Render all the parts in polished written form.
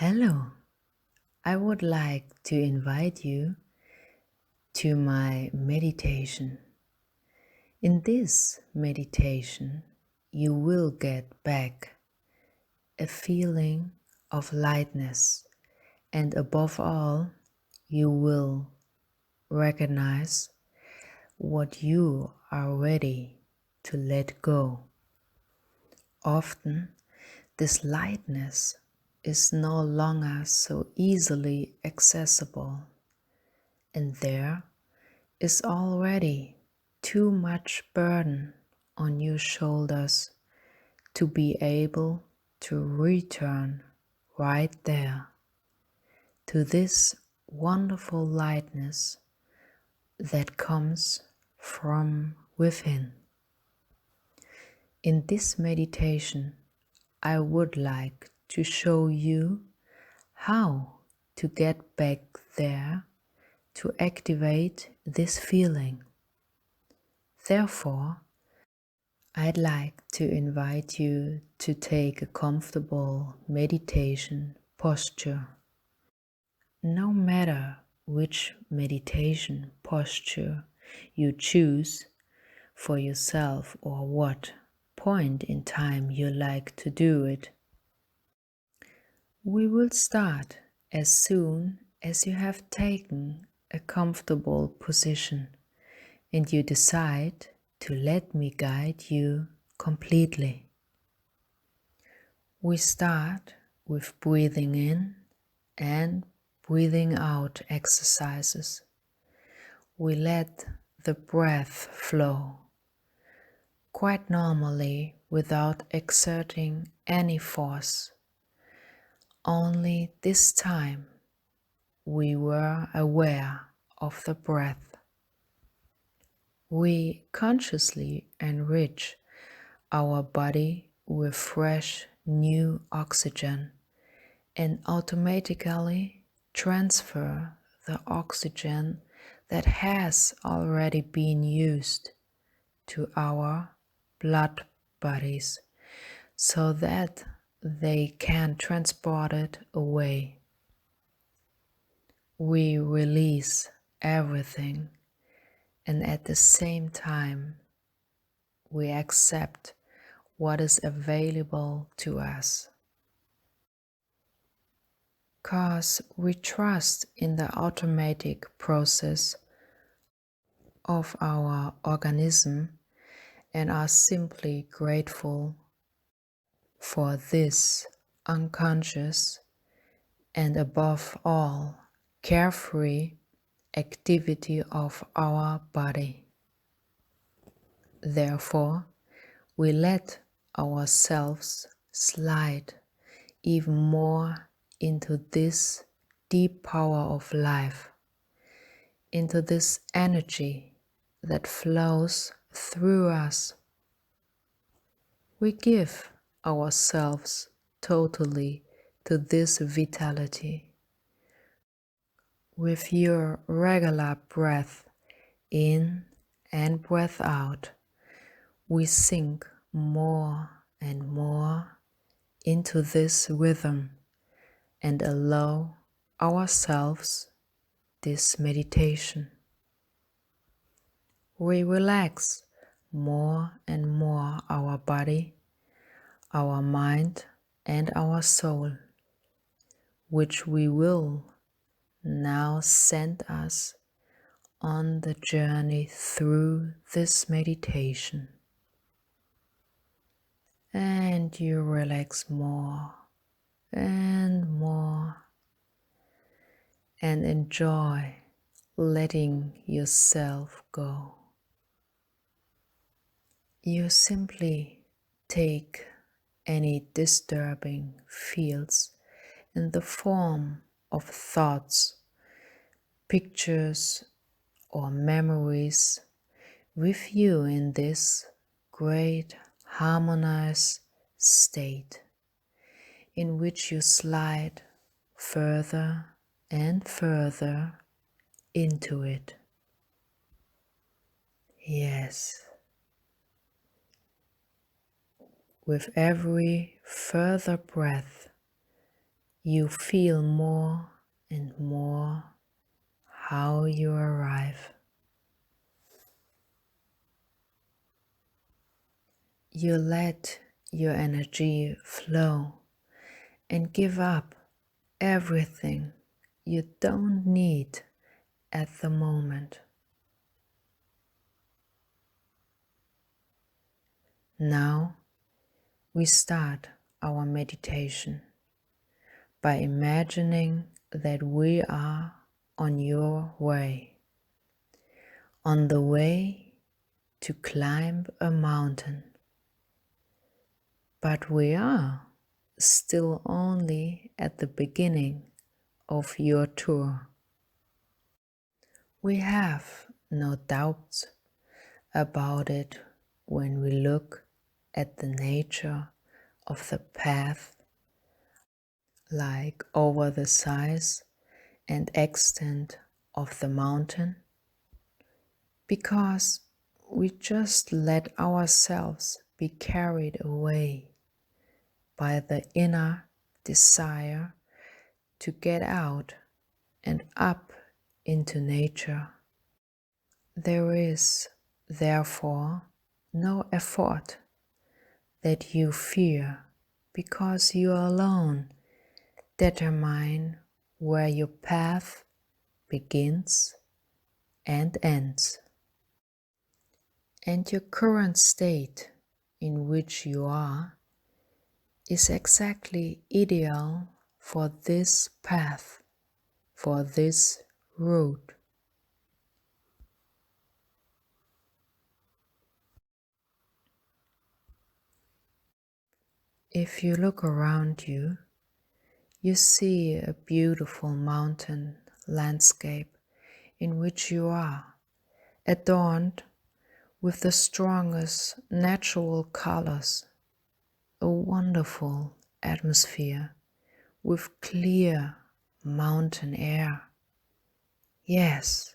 Hello, I would like to invite you to my meditation. In this meditation, you will get back a feeling of lightness, and above all, you will recognize what you are ready to let go. Often, this lightness is no longer so easily accessible, and there is already too much burden on your shoulders to be able to return right there to this wonderful lightness that comes from within. In this meditation, I would like to show you how to get back there to activate this feeling. Therefore, I'd like to invite you to take a comfortable meditation posture. No matter which meditation posture you choose for yourself or what point in time you like to do it, we will start as soon as you have taken a comfortable position and you decide to let me guide you completely. We start with breathing in and breathing out exercises. We let the breath flow quite normally without exerting any force. Only this time we were aware of the breath. We consciously enrich our body with fresh new oxygen and automatically transfer the oxygen that has already been used to our blood bodies so that they can transport it away. We release everything, and at the same time we accept what is available to us. 'Cause we trust in the automatic process of our organism and are simply grateful for this unconscious and above all carefree activity of our body. Therefore, we let ourselves slide even more into this deep power of life, into this energy that flows through us. We give ourselves totally to this vitality. With your regular breath in and breath out, we sink more and more into this rhythm and allow ourselves this meditation. We relax more and more our body, our mind, and our soul, which we will now send us on the journey through this meditation. And you relax more and more and enjoy letting yourself go. You simply take any disturbing fields in the form of thoughts, pictures, or memories with you in this great harmonized state in which you slide further and further into it. Yes. With every further breath, you feel more and more how you arrive. You let your energy flow and give up everything you don't need at the moment. Now we start our meditation by imagining that we are on your way, on the way to climb a mountain. But we are still only at the beginning of your tour. We have no doubts about it when we look at the nature of the path, like over the size and extent of the mountain, because we just let ourselves be carried away by the inner desire to get out and up into nature. There is, therefore, no effort that you fear, because you alone determine where your path begins and ends. And your current state in which you are is exactly ideal for this path, for this route. If you look around you, you see a beautiful mountain landscape in which you are, adorned with the strongest natural colors, a wonderful atmosphere with clear mountain air. Yes,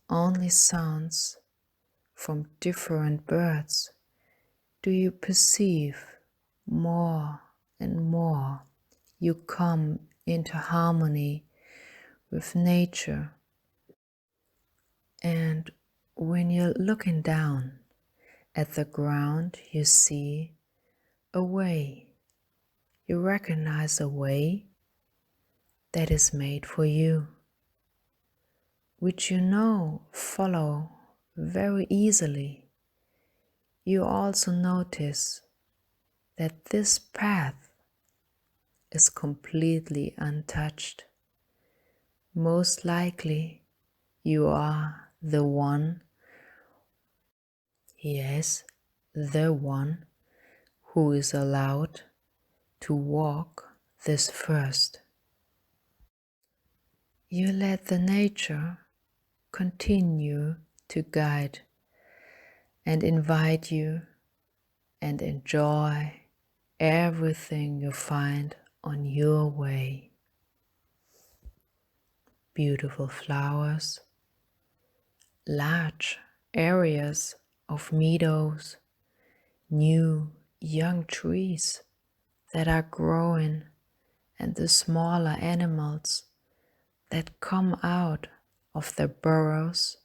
only sounds from different birds do you perceive. More and more you come into harmony with nature. And when you're looking down at the ground, you see a way. You recognize a way that is made for you, which you know follow very easily. You also notice that this path is completely untouched. Most likely you are the one, yes, the one who is allowed to walk this first. You let the nature continue to guide and invite you and enjoy everything you find on your way. Beautiful flowers, large areas of meadows, new young trees that are growing, and the smaller animals that come out of their burrows,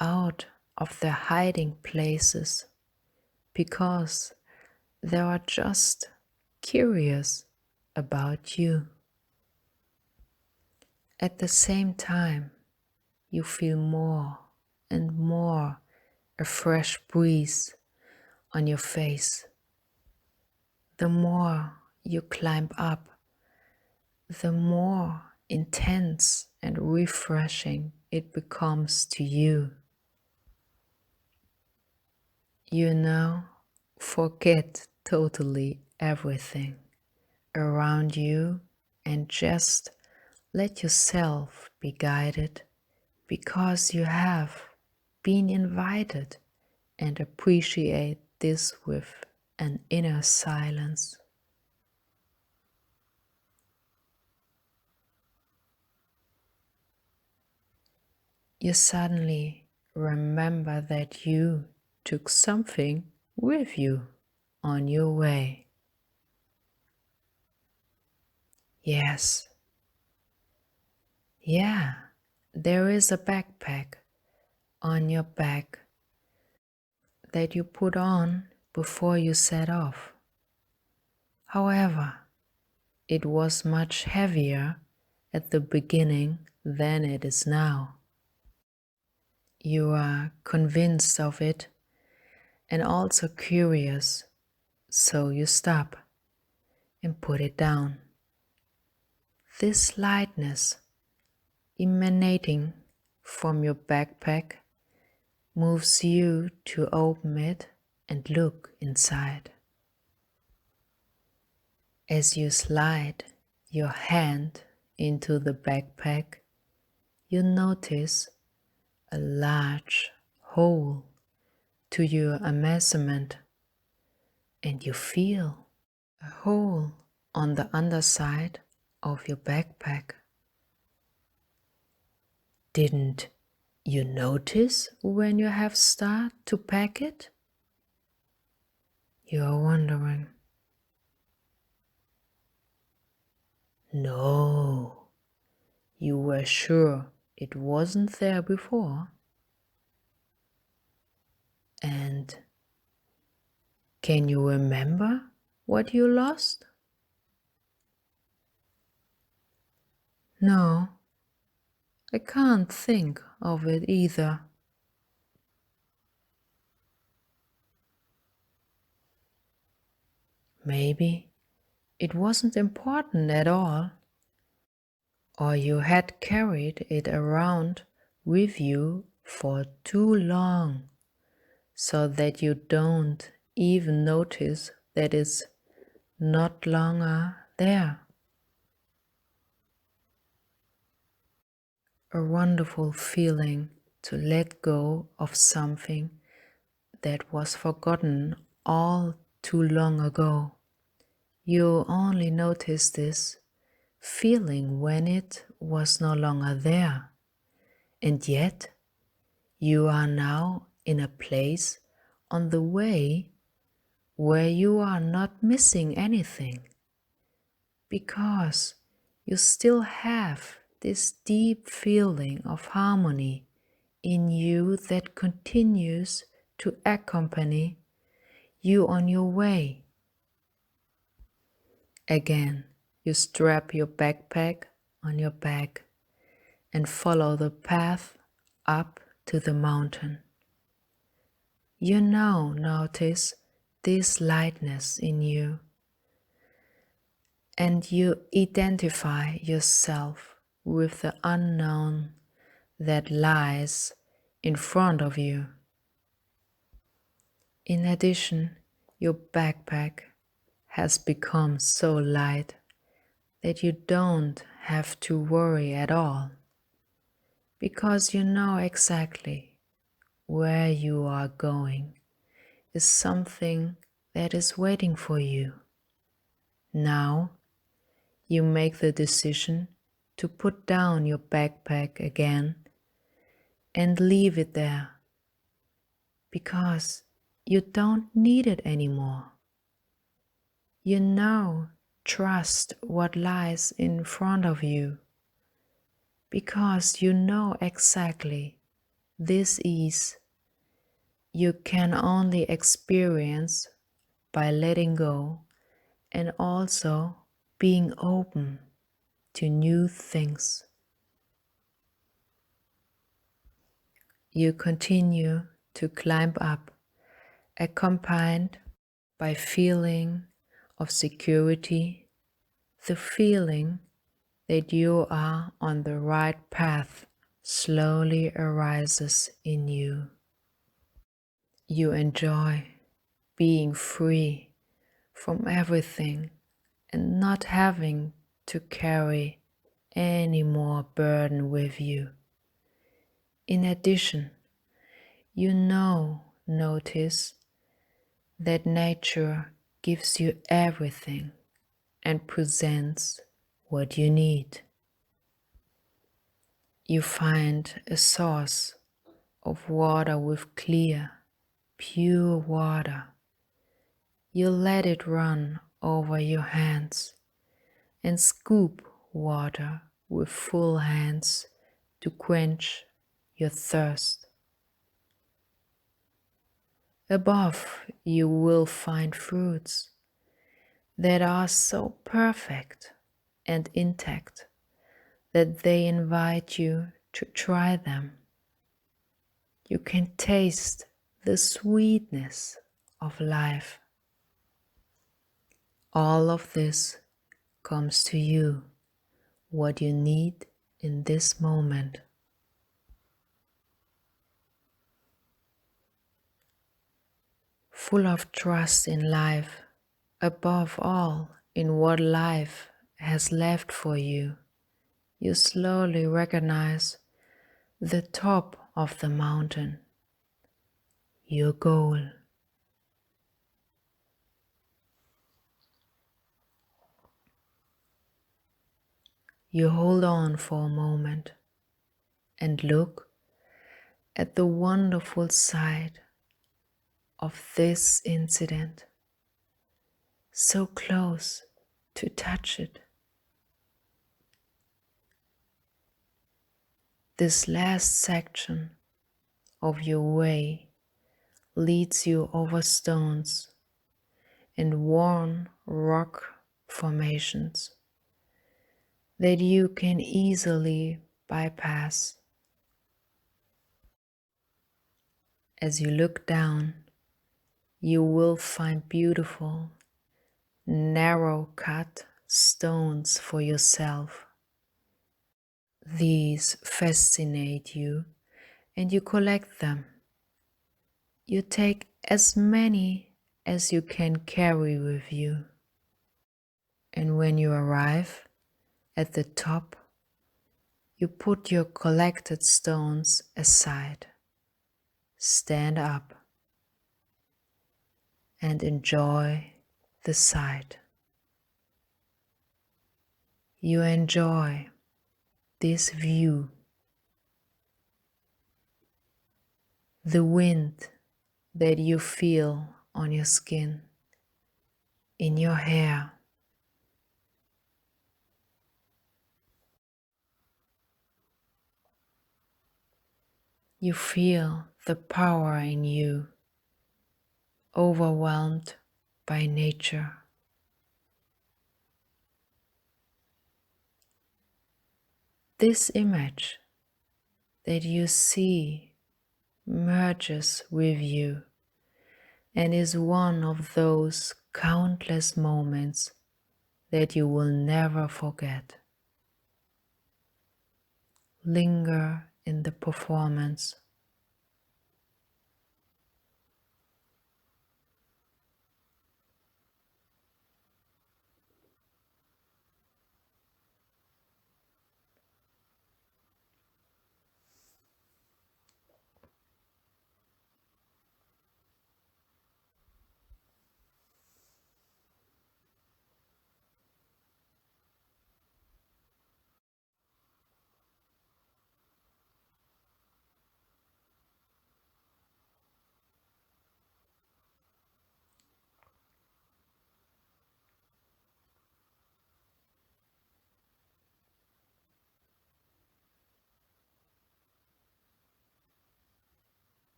out of their hiding places, because they are just curious about you. At the same time, you feel more and more a fresh breeze on your face. The more you climb up, the more intense and refreshing it becomes to you. You now forget totally everything around you and just let yourself be guided, because you have been invited, and appreciate this with an inner silence. You suddenly remember that you took something with you on your way. Yes, yeah, there is a backpack on your back that you put on before you set off. However, it was much heavier at the beginning than it is now. You are convinced of it and also curious, so you stop and put it down. This lightness emanating from your backpack moves you to open it and look inside. As you slide your hand into the backpack, you notice a large hole to your amazement, and you feel a hole on the underside of your backpack. Didn't you notice when you have started to pack it? You are wondering. No, you were sure it wasn't there before. And can you remember what you lost? No, I can't think of it either. Maybe it wasn't important at all, or you had carried it around with you for too long, so that you don't even notice that it's not longer there. A wonderful feeling to let go of something that was forgotten all too long ago. You only noticed this feeling when it was no longer there, and yet you are now in a place on the way where you are not missing anything, because you still have this deep feeling of harmony in you that continues to accompany you on your way. Again, you strap your backpack on your back and follow the path up to the mountain. You now notice this lightness in you, and you identify yourself with the unknown that lies in front of you. In addition, your backpack has become so light that you don't have to worry at all, because you know exactly where you are going is something that is waiting for you. Now you make the decision to put down your backpack again and leave it there, because you don't need it anymore. You now trust what lies in front of you, because you know exactly this ease you can only experience by letting go and also being open to new things. You continue to climb up, accompanied by feeling of security, the feeling that you are on the right path slowly arises in you. You enjoy being free from everything and not having to carry any more burden with you. In addition, you now notice that nature gives you everything and presents what you need. You find a source of water with clear, pure water. You let it run over your hands and scoop water with full hands to quench your thirst. Above, you will find fruits that are so perfect and intact that they invite you to try them. You can taste the sweetness of life. All of this comes to you, what you need in this moment. Full of trust in life, above all in what life has left for you, you slowly recognize the top of the mountain, your goal. You hold on for a moment and look at the wonderful side of this incident, so close to touch it. This last section of your way leads you over stones and worn rock formations that you can easily bypass. As you look down, you will find beautiful, narrow-cut stones for yourself. These fascinate you and you collect them. You take as many as you can carry with you. And when you arrive at the top, you put your collected stones aside, stand up, and enjoy the sight. You enjoy this view, the wind that you feel on your skin, in your hair. You feel the power in you, overwhelmed by nature. This image that you see merges with you and is one of those countless moments that you will never forget. Linger in the performance.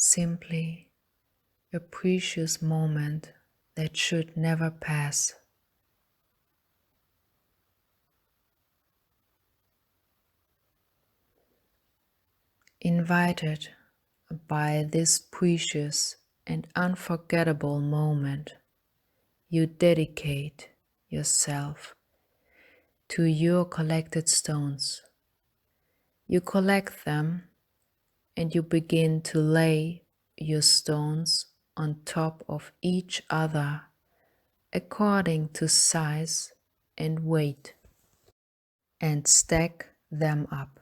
Simply a precious moment that should never pass. Invited by this precious and unforgettable moment, you dedicate yourself to your collected stones. You collect them and you begin to lay your stones on top of each other according to size and weight, and stack them up.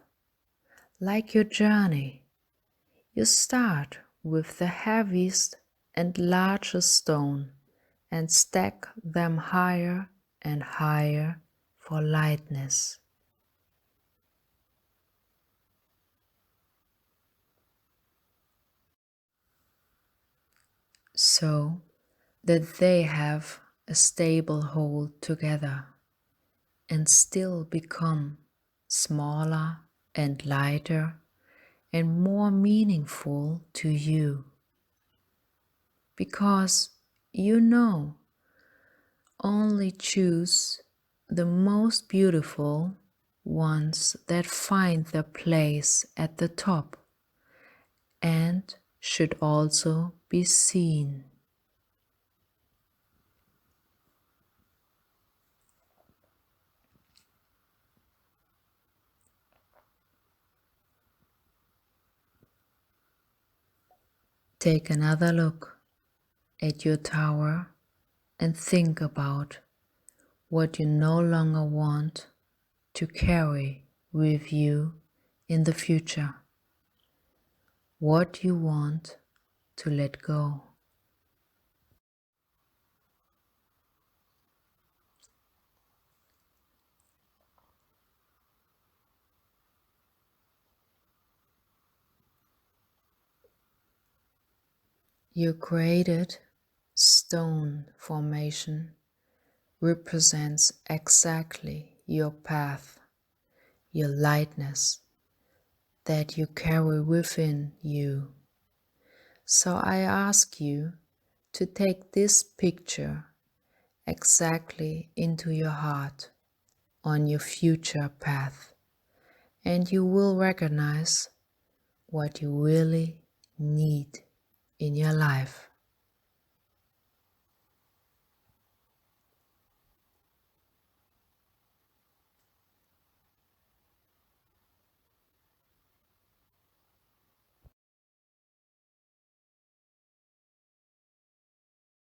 Like your journey, you start with the heaviest and largest stone and stack them higher and higher for lightness. so that they have a stable hold together and still become smaller and lighter and more meaningful to you. Because you know, only choose the most beautiful ones that find their place at the top and should also be seen. Take another look at your tower and think about what you no longer want to carry with you in the future. What you want to let go. Your graded stone formation represents exactly your path, your lightness that you carry within you. So I ask you to take this picture exactly into your heart on your future path, and you will recognize what you really need in your life.